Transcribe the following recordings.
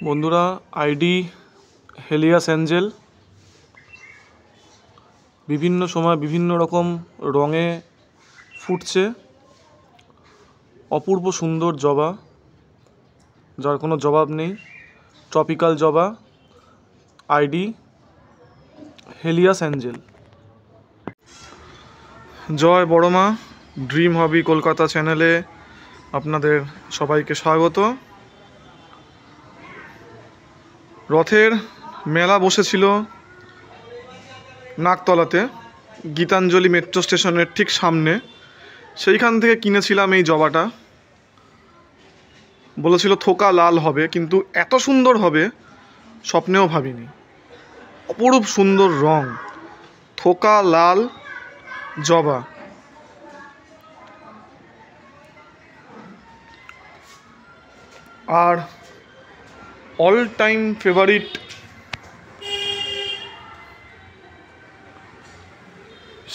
বন্ধুরা, ID হেলিয়াস Angel বিভিন্ন সময় বিভিন্ন রকম রঙে ফুটছে। অপূর্ব সুন্দর জবা, যার কোনো জবাব নেই। ট্রপিক্যাল জবা, আইডি হেলিয়াস অ্যাঞ্জেল। জয় বড়মা, ড্রিম হবি কলকাতা চ্যানেলে আপনাদের সবাইকে স্বাগত। রথের মেলা বসেছিল নাকতলাতে, গীতাঞ্জলি মেট্রো স্টেশনের ঠিক সামনে। সেইখান থেকে কিনেছিলাম এই জবাটা। বলেছিল থোকা লাল হবে, কিন্তু এত সুন্দর হবে স্বপ্নেও ভাবিনি। অপরূপ সুন্দর রং, থোকা লাল জবা। আর অল টাইম ফেভারিট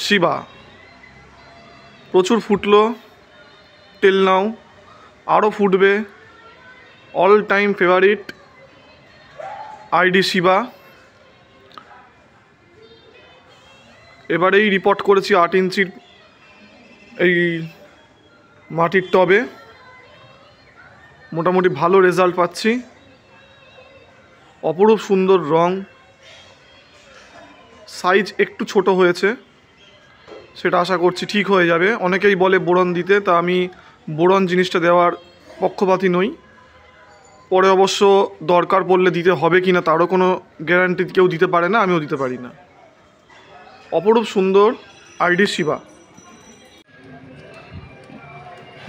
শিবা। প্রচুর ফুটলো টিল নাও, আরও ফুটবে। All time favourite ID Shiba. এবারেই রিপোর্ট করেছি 8 ইঞ্চির এই মাটির টবে। মোটামুটি ভালো রেজাল্ট পাচ্ছি। অপরূপ সুন্দর রং। সাইজ একটু ছোট হয়েছে, সেটা আশা করছি ঠিক হয়ে যাবে। অনেকেই বলে বোরন দিতে, তা আমি বোরন জিনিসটা দেওয়ার পক্ষপাতী নই। পরে অবশ্য দরকার পড়লে দিতে হবে কি না তারও কোনো গ্যারান্টি কেউ দিতে পারে না, আমিও দিতে পারি না। অপরূপ সুন্দর আইডি শিবা।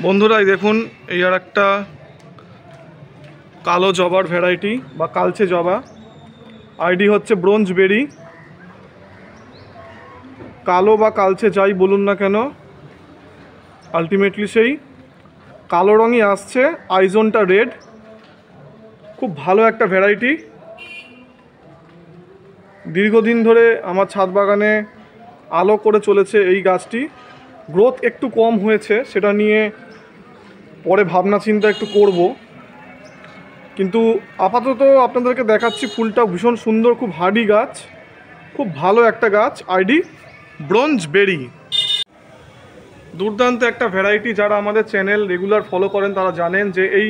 বন্ধুরা, এই দেখুন, এই আর একটা কালো জবার ভ্যারাইটি বা কালচে জবা। আইডি হচ্ছে ব্রোঞ্জ বেরি। কালো বা কালচে যাই বলুন না কেন, আলটিমেটলি সেই কালো রঙই আসছে। আইজনটা রেড। খুব ভালো একটা ভ্যারাইটি। দীর্ঘদিন ধরে আমার ছাদ বাগানে আলো করে চলেছে এই গাছটি। গ্রোথ একটু কম হয়েছে, সেটা নিয়ে পরে ভাবনা চিন্তা একটু করব। কিন্তু আপাতত আপনাদেরকে দেখাচ্ছি ফুলটা ভীষণ সুন্দর, খুব হার্ডি গাছ, খুব ভালো একটা গাছ। আইডি ব্রোঞ্জ বেরি। দুর্দান্ত একটা ভ্যারাইটি। যারা আমাদের চ্যানেল রেগুলার ফলো করেন তারা জানেন যে এই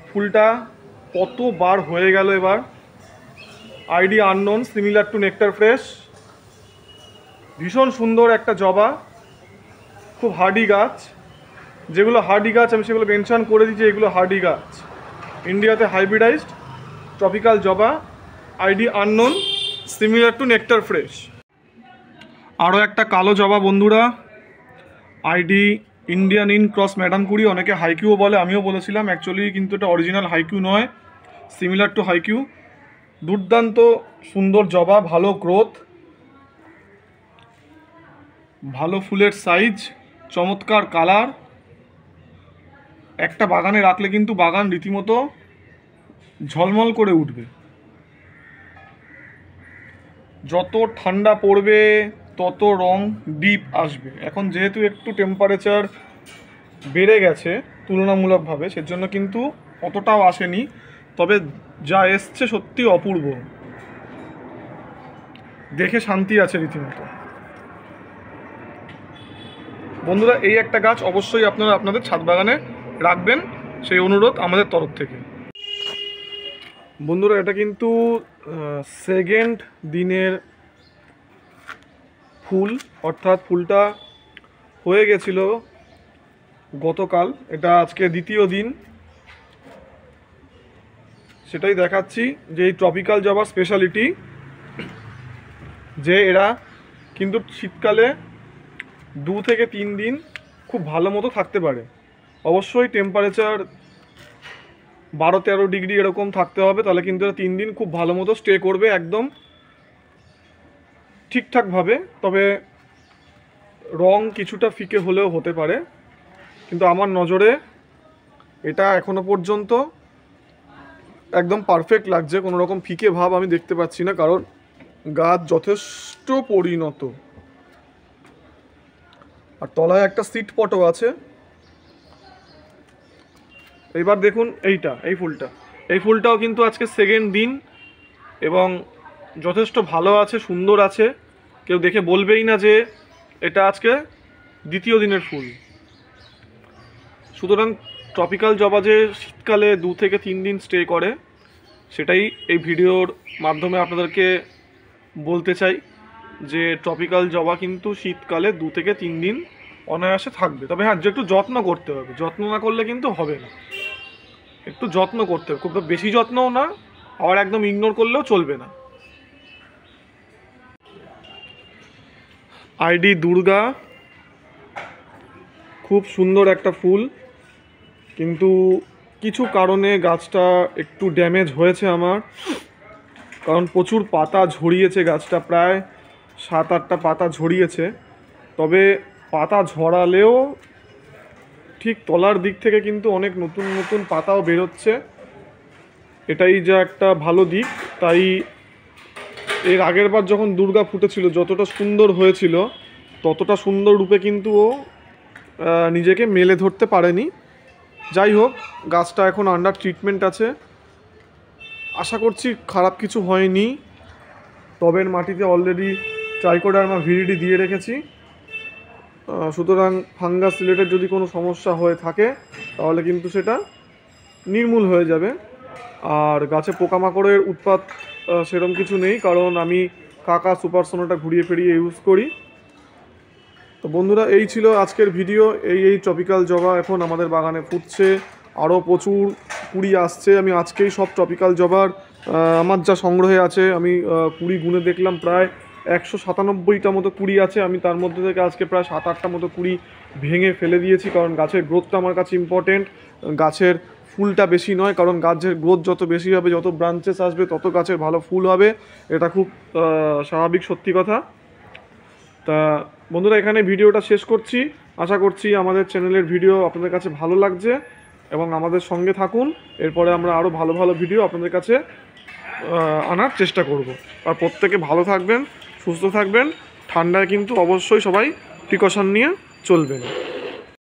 ফুলটা কতবার হয়ে গেল এবার। ID unknown, similar to nectar fresh. ভীষণ সুন্দর একটা জবা, খুব হার্ডি গাছ। যেগুলো হার্ডি গাছ আমি সেগুলো মেনশন করে দিচ্ছি, এগুলো হার্ডি গাছ। ইন্ডিয়াতে হাইব্রিডাইজড ট্রপিক্যাল জবা, ID unknown, similar to nectar fresh. আরও একটা কালো জবা বন্ধুরা, ID Indian in cross madam কুড়ি। অনেকে হাইকিউও বলে, আমিও বলেছিলাম অ্যাকচুয়ালি, কিন্তু এটা অরিজিনাল হাইকিউ নয়, সিমিলার টু হাইকিউ। দুর্দান্ত সুন্দর জবা, ভালো গ্রোথ, ভালো ফুলের সাইজ, চমৎকার কালার। একটা বাগানে রাখলে কিন্তু বাগান রীতিমতো ঝলমল করে উঠবে। যত ঠান্ডা পড়বে তত রং ডিপ আসবে। এখন যেহেতু একটু টেম্পারেচার বেড়ে গেছে তুলনামূলকভাবে, সেজন্য কিন্তু অতটাও আসেনি। তবে যা এসছে সত্যি অপূর্ব, দেখে শান্তি আছে রীতিমতো। বন্ধুরা, এই একটা গাছ অবশ্যই আপনারা আপনাদের ছাদ বাগানে রাখবেন, সেই অনুরোধ আমাদের তরফ থেকে। বন্ধুরা, এটা কিন্তু সেকেন্ড দিনের ফুল, অর্থাৎ ফুলটা হয়ে গেছিল গতকাল, এটা আজকে দ্বিতীয় দিন। সেটাই দেখাচ্ছি যে এই ট্রপিক্যাল জবা স্পেশালিটি, যে এরা কিন্তু শীতকালে 2 থেকে 3 দিন খুব ভালো মতো থাকতে পারে। অবশ্যই টেম্পারেচার 12-13 ডিগ্রি এরকম থাকতে হবে, তাহলে কিন্তু এরা 3 দিন খুব ভালো মতো স্টে করবে একদম ঠিকঠাকভাবে। তবে রং কিছুটা ফিকে হলেও হতে পারে, কিন্তু আমার নজরে এটা এখনো পর্যন্ত একদম পারফেক্ট লাগছে। কোনো রকম ফিকে ভাব আমি দেখতে পাচ্ছি না, কারণ গাছ যথেষ্ট পরিণত। আর তলায় একটা সিট পটও আছে। এবার দেখুন এই ফুলটা, এই ফুলটাও কিন্তু আজকে সেকেন্ড দিন এবং যথেষ্ট ভালো আছে, সুন্দর আছে, কেউ দেখে বলবেই না যে এটা আজকে দ্বিতীয় দিনের ফুল। সুতরাং ট্রপিক্যাল জবা যে শীতকালে 2 থেকে 3 দিন স্টে করে, সেটাই এই ভিডিওর মাধ্যমে আপনাদেরকে বলতে চাই যে ট্রপিক্যাল জবা কিন্তু শীতকালে 2 থেকে 3 দিন অনায়াসে থাকবে। তবে হ্যাঁ, যে একটু যত্ন করতে হবে, যত্ন না করলে কিন্তু হবে না, একটু যত্ন করতে হবে, খুব বেশি যত্নও না, আবার একদম ইগনোর করলেও চলবে না। আইডি দুর্গা খুব সুন্দর একটা ফুল, কিন্তু কিছু কারণে গাছটা একটু ড্যামেজ হয়েছে আমার, কারণ প্রচুর পাতা ঝরিয়েছে গাছটা, প্রায় 7-8টা পাতা ঝরিয়েছে। তবে পাতা ঝরালেও ঠিক তলার দিক থেকে কিন্তু অনেক নতুন নতুন পাতাও বেরোচ্ছে, এটাই যা একটা ভালো দিক। তাই এর আগের বার যখন দুর্গা ফুটেছিল যতটা সুন্দর হয়েছিল, ততটা সুন্দর রূপে কিন্তু ও নিজেকে মেলে ধরতে পারেনি। যাই হোক, গাছটা এখন আন্ডার ট্রিটমেন্ট আছে, আশা করছি খারাপ কিছু হয়নি। টবের মাটিতে অলরেডি ট্রাইকোডার্মা ভিরিডি দিয়ে রেখেছি, সুতরাং ফাঙ্গাস রিলেটেড যদি কোনো সমস্যা হয়ে থাকে তাহলে কিন্তু সেটা নির্মূল হয়ে যাবে। আর গাছে পোকামাকড়ের উৎপাত সেরকম কিছু নেই, কারণ আমি কাকা সুপার সোনাটা ঘুরিয়ে ফিরিয়ে ইউজ করি। তো বন্ধুরা, এই ছিল আজকের ভিডিও। এই ট্রপিক্যাল জবা এখন আমাদের বাগানে ফুটছে, আরও প্রচুর কুড়ি আসছে। আমি আজকেই সব ট্রপিক্যাল জবার আমার যা সংগ্রহে আছে, আমি কুড়ি গুনে দেখলাম, প্রায় 197টা মতো কুড়ি আছে। আমি তার মধ্যে থেকে আজকে প্রায় 7-8টা মতো কুড়ি ভেঙে ফেলে দিয়েছি, কারণ গাছের গ্রোথটা আমার কাছে ইম্পর্টেন্ট, গাছের ফুলটা বেশি নয়। কারণ গাছের গ্রোথ যত বেশি হবে, যত ব্রাঞ্চেস আসবে, তত গাছের ভালো ফুল হবে, এটা খুব স্বাভাবিক সত্যি কথা। তা বন্ধুরা, এখানে ভিডিওটা শেষ করছি। আশা করছি আমাদের চ্যানেলের ভিডিও আপনাদের কাছে ভালো লাগছে এবং আমাদের সঙ্গে থাকুন। এরপরে আমরা আরও ভালো ভালো ভিডিও আপনাদের কাছে আনার চেষ্টা করব। আর প্রত্যেকে ভালো থাকবেন, সুস্থ থাকবেন, ঠান্ডায় কিন্তু অবশ্যই সবাই প্রিকশন নিয়ে চলবেন।